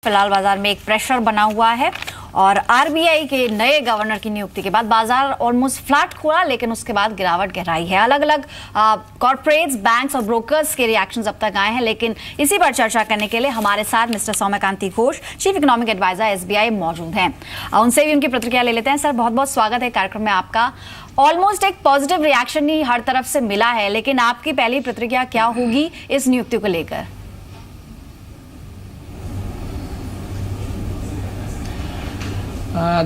फिलहाल बाजार में एक प्रेशर बना हुआ है और आरबीआई के नए गवर्नर की नियुक्ति के बाद बाजार ऑलमोस्ट फ्लैट खुला, लेकिन उसके बाद गिरावट गहराई है। अलग अलग कॉर्पोरेट्स, बैंक्स और ब्रोकर्स के रिएक्शंस अब तक आए हैं, लेकिन इसी पर चर्चा करने के लिए हमारे साथ Mr Soumyakanti Ghosh, chief economic adviser SBI मौजूद हैं। उनसे भी उनकी प्रतिक्रिया ले लेते हैं। सर, बहुत बहुत स्वागत है कार्यक्रम में आपका। ऑलमोस्ट एक पॉजिटिव रिएक्शन ही हर तरफ से मिला है, लेकिन आपकी पहली प्रतिक्रिया क्या होगी इस नियुक्ति को लेकर?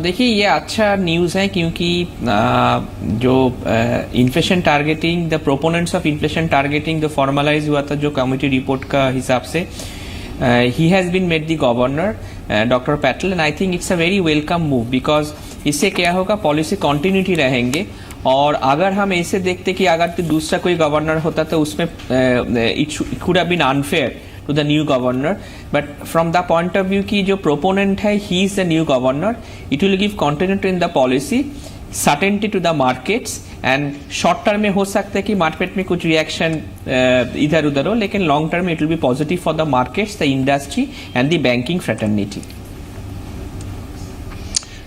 देखिए, ये अच्छा न्यूज़ है क्योंकि जो inflation targeting, the proponents of inflation targeting जो फॉर्मलाइज हुआ था जो कमिटी रिपोर्ट का हिसाब से, he has been made the governor doctor Patel, and I think it's a very welcome move because इससे क्या होगा, पॉलिसी कॉन्टिन्यूटी रहेंगे। और अगर हम ऐसे देखते कि अगर तो दूसरा कोई गवर्नर होता तो उसमें it could have been unfair to the new governor, but from the point of view कि जो proponent है, he is the new governor, it will give continuity in the policy, certainty to the markets, and short term में हो सकता है कि market में कुछ रिएक्शन इधर उधर हो, लेकिन लॉन्ग टर्म में it will be positive for the markets, the industry and the banking fraternity.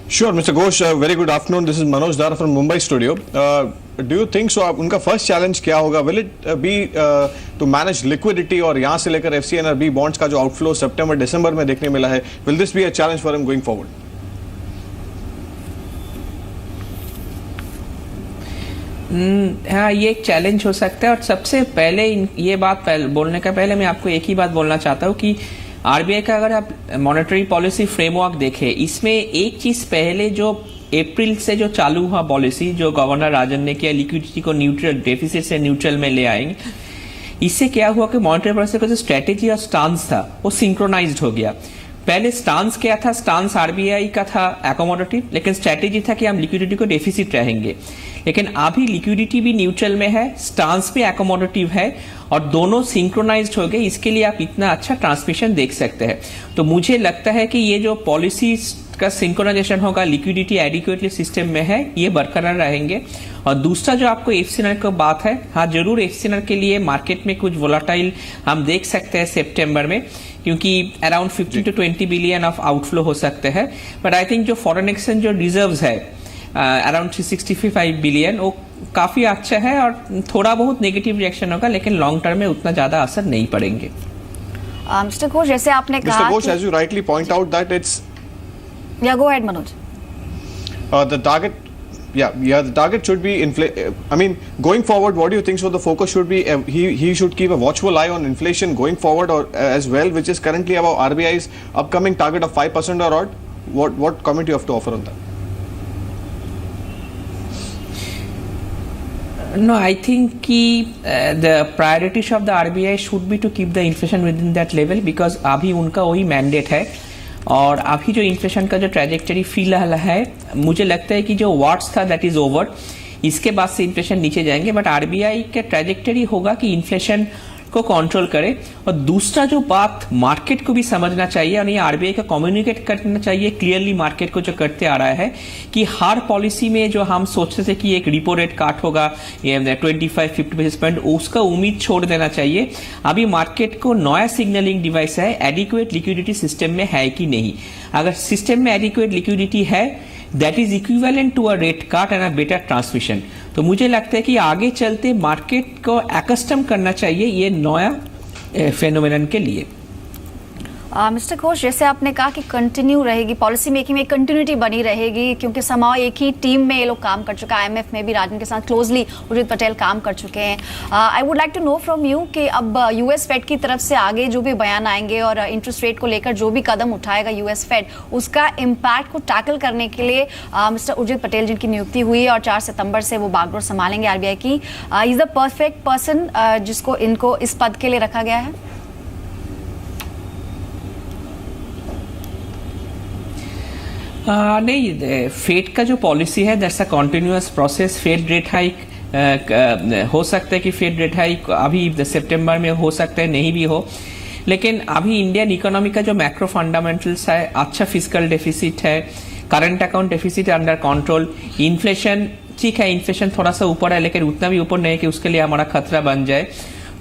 Sure, Mr. Ghosh, very good afternoon. This is Manoj Dar from Mumbai studio. Do you think so? उनका first challenge क्या होगा? Will it be to manage liquidity और यहाँ से लेकर FCNR bonds का जो outflow सितंबर दिसंबर में देखने मिला है, will this be a challenge for him going forward? हाँ, ये एक चैलेंज हो सकता है। और सबसे पहले ये बात बोलने का पहले मैं आपको एक ही बात बोलना चाहता हूँ कि आरबीआई का अगर आप मॉनेटरी पॉलिसी फ्रेमवर्क देखें, इसमें एक चीज पहले जो अप्रैल से जो चालू हुआ पॉलिसी जो गवर्नर राजन ने किया, लिक्विडिटी को न्यूट्रल, डेफिसिट से न्यूट्रल में ले आएंगे, इससे क्या हुआ कि मॉनेटरी पॉलिसी का जो स्ट्रेटेजी और स्टांस था वो सिंक्रोनाइज्ड हो गया। पहले स्टांस क्या था? स्टांस आरबीआई का था एकोमोडेटिव, लेकिन स्ट्रेटेजी था कि हम लिक्विडिटी को डेफिसिट रहेंगे। लेकिन अभी लिक्विडिटी भी न्यूट्रल में है, स्टांस भी एकोमोडेटिव है और दोनों सिंक्रोनाइज्ड हो गए। इसके लिए आप इतना अच्छा ट्रांसमिशन देख सकते हैं। तो मुझे लगता है कि ये जो पॉलिसी का सिंक्रोनाइजेशन होगा, लिक्विडिटी एडिक्वेटली सिस्टम में है, ये बरकरार रहेंगे। और दूसरा जो आपको एफसीएनआर की बात है, हाँ जरूर एफसीएनआर के लिए मार्केट में कुछ वोलाटाइल हम देख सकते हैं सितंबर में, क्योंकि around 15 to 20 billion of outflow हो सकते हैं। बट आई थिंक जो फॉरेन एक्सचेंज जो रिजर्व्स है अराउंड 365 बिलियन, वो काफी अच्छा है और थोड़ा बहुत नेगेटिव रिएक्शन होगा, लेकिन लॉन्ग टर्म में उतना ज्यादा असर नहीं पड़ेंगे। मिस्टर घोष, जैसे आपने कहा, Mr. Ghosh, as you rightly point out that it's go ahead, Manoj. The target should be I mean, going forward, what do you think? So the focus should be he should keep a watchful eye on inflation going forward, or as well, which is currently about RBI's upcoming target of 5% or odd. What comment you have to offer on that? No, I think the priorities of the RBI should be to keep the inflation within that level, because अभी उनका वही mandate है। और अभी जो inflation का जो trajectory फिलहाल है, मुझे लगता है कि जो वाट्स था दैट इज ओवर, इसके बाद से इन्फ्लेशन नीचे जाएंगे। बट आरबीआई का ट्रैजेक्टरी होगा कि इन्फ्लेशन को कंट्रोल करे। और दूसरा जो बात मार्केट को भी समझना चाहिए और ये आरबीआई का कम्युनिकेट करना चाहिए क्लियरली मार्केट को, जो करते आ रहा है कि हर पॉलिसी में जो हम सोचते थे कि एक रिपो रेट काट होगा 25-50 बेसिस पॉइंट, उसका उम्मीद छोड़ देना चाहिए। अभी मार्केट को नया सिग्नलिंग डिवाइस है, एडिक्वेट लिक्विडिटी सिस्टम में है कि नहीं। अगर सिस्टम में एडिक्वेट लिक्विडिटी है, that is equivalent to a rate cut and a better transmission. तो मुझे लगता है कि आगे चलते मार्केट को एकस्टम करना चाहिए ये नया फेनोमेनन के लिए। मिस्टर घोष, जैसे आपने कहा कि कंटिन्यू रहेगी पॉलिसी मेकिंग में, कंटिन्यूटी बनी रहेगी, क्योंकि समाव एक ही टीम में ये लोग काम कर चुके हैं। आईएमएफ में भी राजन के साथ क्लोजली उर्जित पटेल काम कर चुके हैं। I would like to know from you कि अब यूएस फेड की तरफ से आगे जो भी बयान आएंगे और इंटरेस्ट रेट को लेकर जो भी कदम उठाएगा यूएस फेड, उसका इम्पैक्ट को टैकल करने के लिए मिस्टर उर्जित पटेल जिनकी नियुक्ति हुई और 4 सितंबर से वो बागडोर संभालेंगे आरबीआई की, इज द परफेक्ट पर्सन जिसको इनको इस पद के लिए रखा गया है? नहीं, फेड का जो पॉलिसी है that's a continuous process. Fed rate hike हो सकता है कि फेड रेट हाइक अभी सितंबर में हो सकता है, नहीं भी हो। लेकिन अभी इंडियन इकोनॉमी का जो मैक्रो फंडामेंटल्स है, अच्छा फिस्कल डेफिसिट है, current account deficit under control, inflation ठीक है, इन्फ्लेशन थोड़ा सा ऊपर है, लेकिन उतना भी ऊपर नहीं कि उसके लिए हमारा खतरा बन जाए।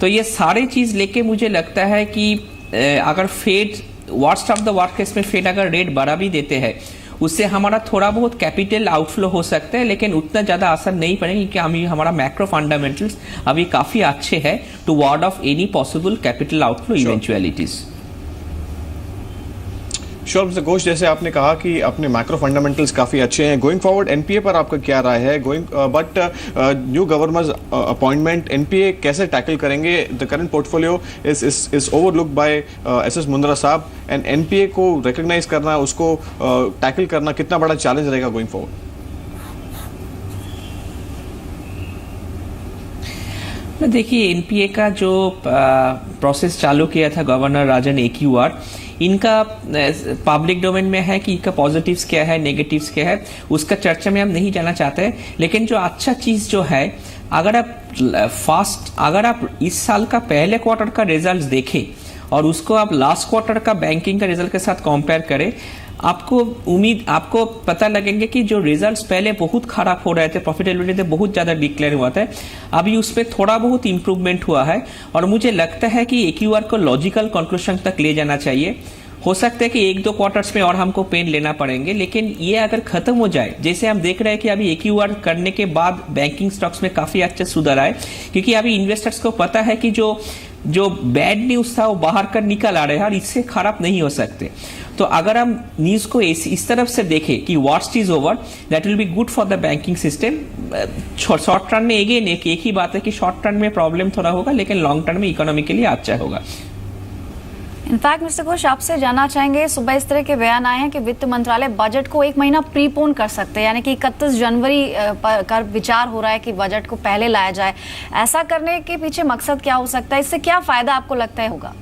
तो ये सारे चीज लेके मुझे लगता है कि अगर Fed worst of the worst case में फेड अगर रेट बढ़ा भी देते हैं, उससे हमारा थोड़ा बहुत कैपिटल आउटफ्लो हो सकता है, लेकिन उतना ज्यादा असर नहीं पड़ेगा क्योंकि हमारा मैक्रो फंडामेंटल्स अभी काफी अच्छे हैं to ward off any possible capital outflow eventualities. Sure mister Ghosh, जैसे आपने कहा कि अपने मैक्रो फंडामेंटल्स काफी अच्छे हैं, गोइंग फॉरवर्ड एनपीए पर आपका क्या राय है? But new governor's appointment NPA कैसे टैकल करेंगे? The current portfolio is overlooked by SS Mundra साहब, एंड एनपीए को रिकॉग्नाइज करना, उसको टैकल करना कितना बड़ा चैलेंज रहेगा गोइंग फॉरवर्ड? देखिए, एनपीए का जो प्रोसेस चालू किया था गवर्नर राजन एक्यूआर, इनका पब्लिक डोमेन में है कि इनका पॉजिटिव्स क्या है, नेगेटिव्स क्या है, उसका चर्चा में हम नहीं जाना चाहते। लेकिन जो अच्छा चीज जो है, अगर आप इस साल का पहले क्वार्टर का रिजल्ट देखें और उसको आप लास्ट क्वार्टर का बैंकिंग का रिजल्ट के साथ कंपेयर करें, आपको पता लगेंगे कि जो रिजल्ट्स पहले बहुत खराब हो रहे थे, प्रॉफिटेबिलिटी बहुत ज्यादा डिक्लेयर हुआ था, अभी उसपे थोड़ा बहुत इंप्रूवमेंट हुआ है। और मुझे लगता है कि एक्यूआर को लॉजिकल कंक्लूजन तक ले जाना चाहिए। हो सकता है कि 1-2 क्वार्टर्स में और हमको पेन लेना पड़ेंगे, लेकिन ये अगर खत्म हो जाए, जैसे हम देख रहे हैं कि अभी एक्यूआर करने के बाद बैंकिंग स्टॉक्स में काफी अच्छे सुधार आए, क्योंकि अभी इन्वेस्टर्स को पता है कि जो बैड न्यूज था वो बाहर कर निकल आ रहे हैं और इससे खराब नहीं हो सकते। तो अगर हम न्यूज को इस तरफ से देखें कि worst is over, that will be good for the banking system. Short term में अगेन एक ही बात है कि शॉर्ट टर्म में प्रॉब्लम थोड़ा होगा, लेकिन लॉन्ग टर्म में इकोनॉमी के लिए अच्छा होगा। इनफैक्ट मिस्टर घोष, आपसे जानना चाहेंगे, सुबह इस तरह के बयान आए हैं कि वित्त मंत्रालय बजट को 1 महीना प्रीपोन कर सकते हैं, यानी कि 31 जनवरी का विचार हो रहा है कि बजट को पहले लाया जाए। ऐसा करने के पीछे मकसद क्या हो सकता है? इससे क्या फायदा आपको लगता है होगा?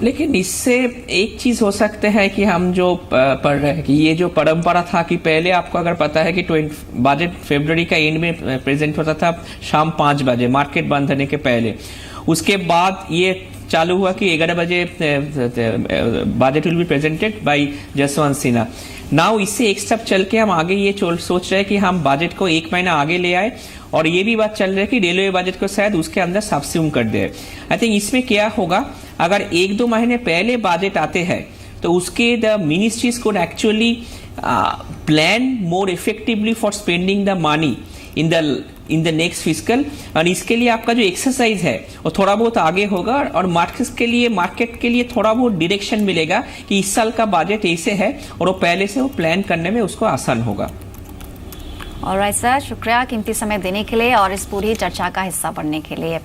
लेकिन इससे एक चीज हो सकते हैं कि हम जो पढ़ रहे हैं कि ये जो परंपरा था कि पहले आपको अगर पता है कि बजट फरवरी का एंड में प्रेजेंट होता था शाम 5 बजे मार्केट बंद होने के पहले, उसके बाद ये चालू हुआ कि 11 बजे budget will be presented by Jaswant Sinha. Now इससे एक स्टेप चल के हम आगे ये सोच रहे हैं कि हम बजट को 1 महीना आगे ले आए, और ये भी बात चल रही है कि रेलवे बजट को शायद उसके अंदर सबस्यूम कर दे। आई थिंक इसमें क्या होगा, अगर 1-2 महीने पहले बजट आते हैं तो उसके the ministries code actually plan more effectively for spending the money in the next fiscal, और इसके लिए आपका जो एक्सरसाइज है वो थोड़ा बहुत आगे होगा, और मार्केट के लिए थोड़ा बहुत डायरेक्शन मिलेगा कि इस साल का बजट ऐसे है, और वो पहले से वो प्लान करने में उसको आसान होगा। ऑलराइट सर, शुक्रिया कीमती समय देने के लिए और इस पूरी चर्चा का हिस्सा बनने के लिए।